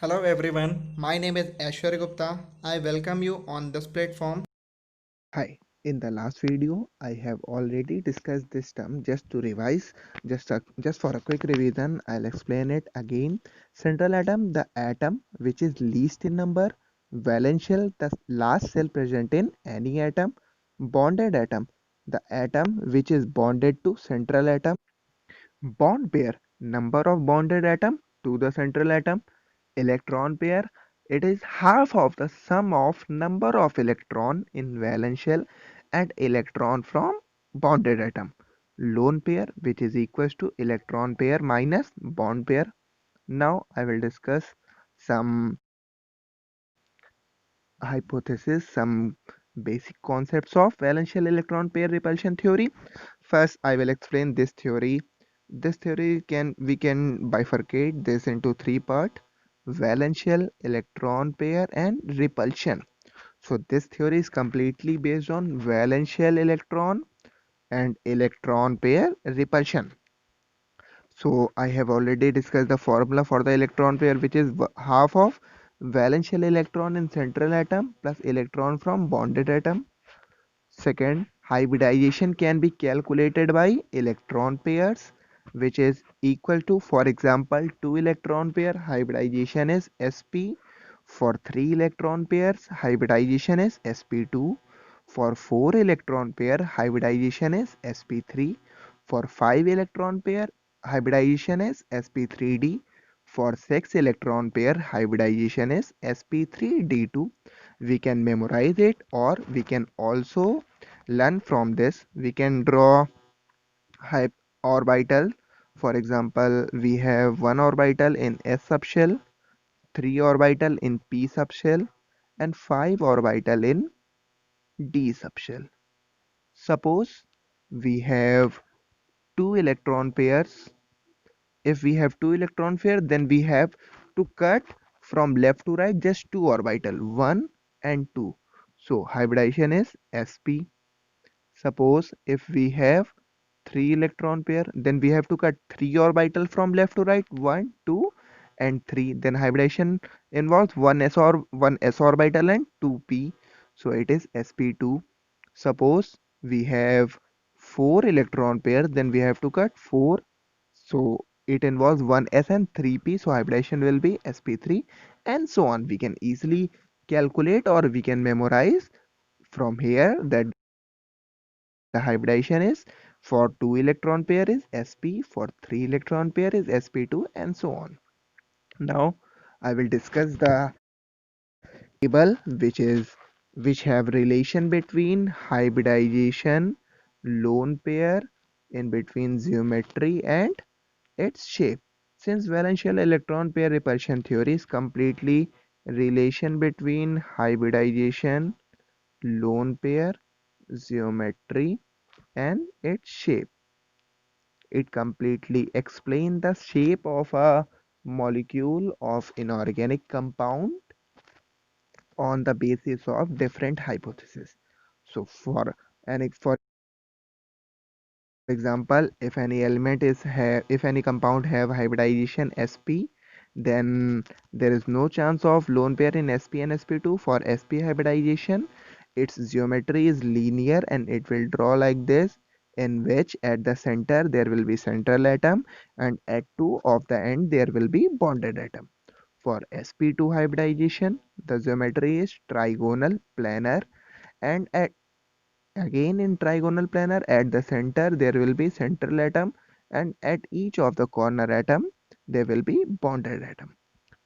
Hello everyone, my name is Aishwarya Gupta. I welcome you on this platform. Hi, in the last video, I have already discussed this term. Just to revise, just for a quick revision, I'll explain it again. Central atom, the atom which is least in number. Valence shell, the last cell present in any atom. Bonded atom, the atom which is bonded to central atom. Bond pair, number of bonded atom to the central atom. Electron pair, it is half of the sum of number of electron in valence shell and electron from bonded atom. Lone pair, which is equals to electron pair minus bond pair. Now I will discuss some hypothesis, some basic concepts of valence shell electron pair repulsion theory. First, I will explain this theory. This theory we can bifurcate this into three parts: valence shell, electron pair, and repulsion. So this theory is completely based on valence shell electron and electron pair repulsion. So I have already discussed the formula for the electron pair, which is half of valence shell electron in central atom plus electron from bonded atom. Second, hybridization can be calculated by electron pairs, which is equal to, for example, 2 electron pair hybridization is sp. For 3 electron pairs, hybridization is sp2. For 4 electron pair, hybridization is sp3. For 5 electron pair, hybridization is sp3d. For 6 electron pair, hybridization is sp3d2. We can memorize it, or we can also learn from this. We can draw orbital. For example, we have one orbital in s subshell, three orbital in p subshell, and five orbital in d subshell. Suppose we have two electron pairs. If we have two electron pair, then we have to cut from left to right just two orbital, 1 and 2. So hybridization is sp. Suppose if we have three electron pair, then we have to cut three orbital from left to right, 1, 2, and 3. Then hybridization involves one s orbital and 2p. So it is sp2. Suppose we have four electron pair, then we have to cut four. So it involves one s and 3p. So hybridization will be sp3, and so on. We can easily calculate, or we can memorize from here, that the hybridization is for 2 electron pair is sp, for 3 electron pair is sp2, and so on. Now I will discuss the table which have relation between hybridization, lone pair, in between geometry and its shape. Since valential electron pair repulsion theory is completely relation between hybridization, lone pair, geometry, and its shape. It completely explains the shape of a molecule of inorganic compound on the basis of different hypotheses. So for example, if any element if any compound have hybridization sp, then there is no chance of lone pair in sp and sp2. For sp hybridization, its geometry is linear and it will draw like this, in which at the center there will be central atom, and at two of the end there will be bonded atom. For sp2 hybridization, the geometry is trigonal planar, and again in trigonal planar, at the center there will be central atom, and at each of the corner atom there will be bonded atom.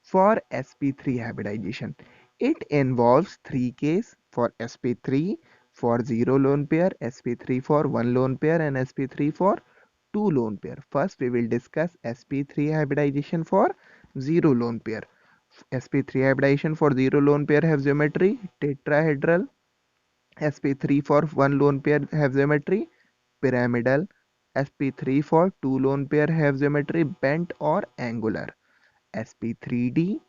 For sp3 hybridization, it involves three cases. For sp3, for 0 lone pair, sp3 for 1 lone pair, and sp3 for 2 lone pair. First we will discuss sp3 hybridization for 0 lone pair. sp3 hybridization for 0 lone pair have geometry tetrahedral. sp3 for 1 lone pair have geometry pyramidal. sp3 for 2 lone pair have geometry bent or angular. sp3d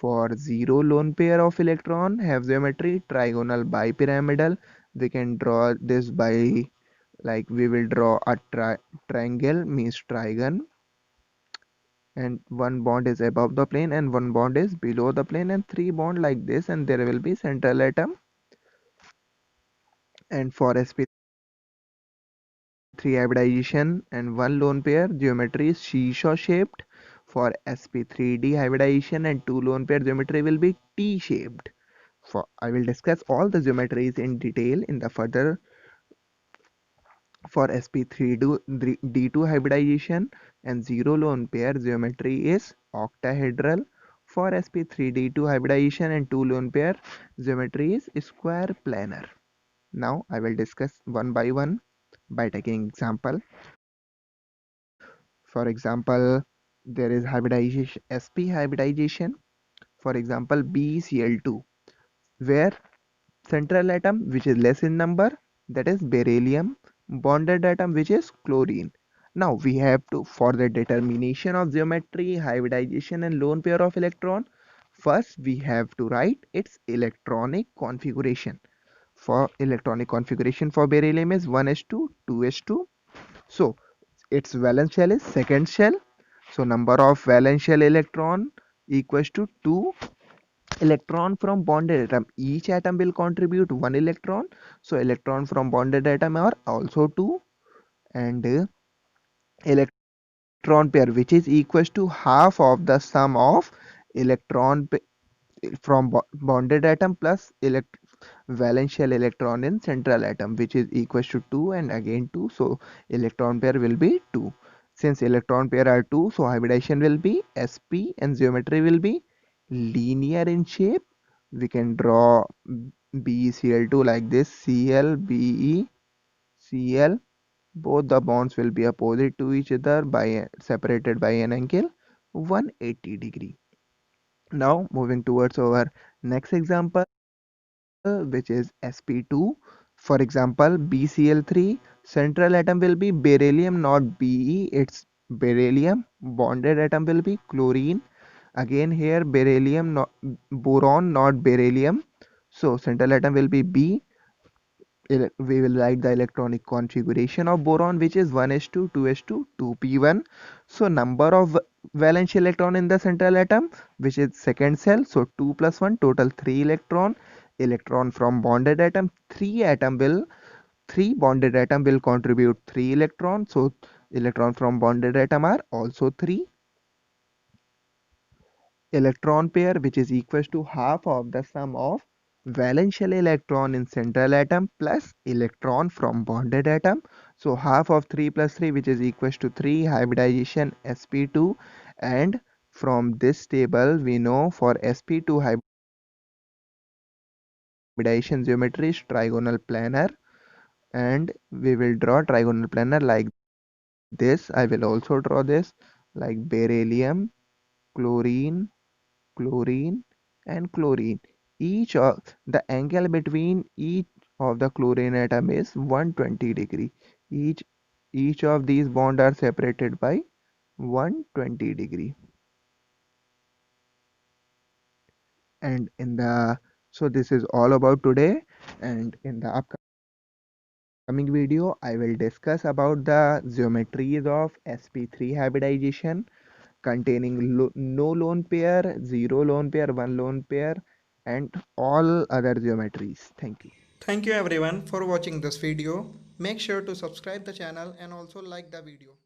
for 0 lone pair of electron have geometry trigonal bipyramidal. We can draw this by, like, we will draw a triangle, means trigon, and one bond is above the plane and one bond is below the plane, and three bond like this, and there will be central atom. And for sp3 hybridization and one lone pair, geometry is seesaw shaped. For sp3d hybridization and two lone pair, geometry will be T shaped. I will discuss all the geometries in detail in the further. For sp3d2 hybridization and zero lone pair, geometry is octahedral. For sp3d2 hybridization and two lone pair, geometry is square planar. Now I will discuss one by one by taking example. For example, there is hybridization, sp hybridization. For example, BeCl2, where central atom which is less in number, that is beryllium, bonded atom which is chlorine. Now we have to, for the determination of geometry, hybridization and lone pair of electron, first we have to write its electronic configuration. For electronic configuration for beryllium is 1s2 2s2. So its valence shell is second shell, so number of valence shell electron equals to 2 electron from bonded atom. Each atom will contribute one electron, so electron from bonded atom are also 2, and electron pair which is equals to half of the sum of electron from bonded atom plus valence shell electron in central atom, which is equals to 2 and again 2, so electron pair will be 2. Since electron pair are 2, so hybridization will be sp and geometry will be linear in shape. We can draw BeCl2 like this, Cl Be Cl. Both the bonds will be opposite to each other by separated by an angle 180 degree. Now moving towards our next example, which is sp2. For example, BeCl3, central atom will be beryllium, not Be, it's beryllium. Bonded atom will be chlorine. Again here beryllium, not boron, not beryllium. So central atom will be B. We will write the electronic configuration of boron, which is 1s2 2s2 2p1. So number of valence electron in the central atom, which is second cell, so 2 plus 1 total 3 electron. Electron from bonded atom, 3 bonded atom will contribute 3 electron, so electron from bonded atom are also 3. Electron pair which is equals to half of the sum of valence shell electron in central atom plus electron from bonded atom. So half of 3 plus 3, which is equals to 3, hybridization sp2. And from this table we know for sp2 hybridization geometry is trigonal planar, and we will draw trigonal planar like this. I will also draw this like beryllium, chlorine, chlorine and chlorine. Each of the angle between each of the chlorine atom is 120 degree. Each of these bonds are separated by 120 degree. And in the so this is all about today, and in the upcoming video I will discuss about the geometries of sp3 hybridization containing no lone pair, zero lone pair, one lone pair, and all other geometries. Thank you. Thank you everyone for watching this video. Make sure to subscribe the channel and also like the video.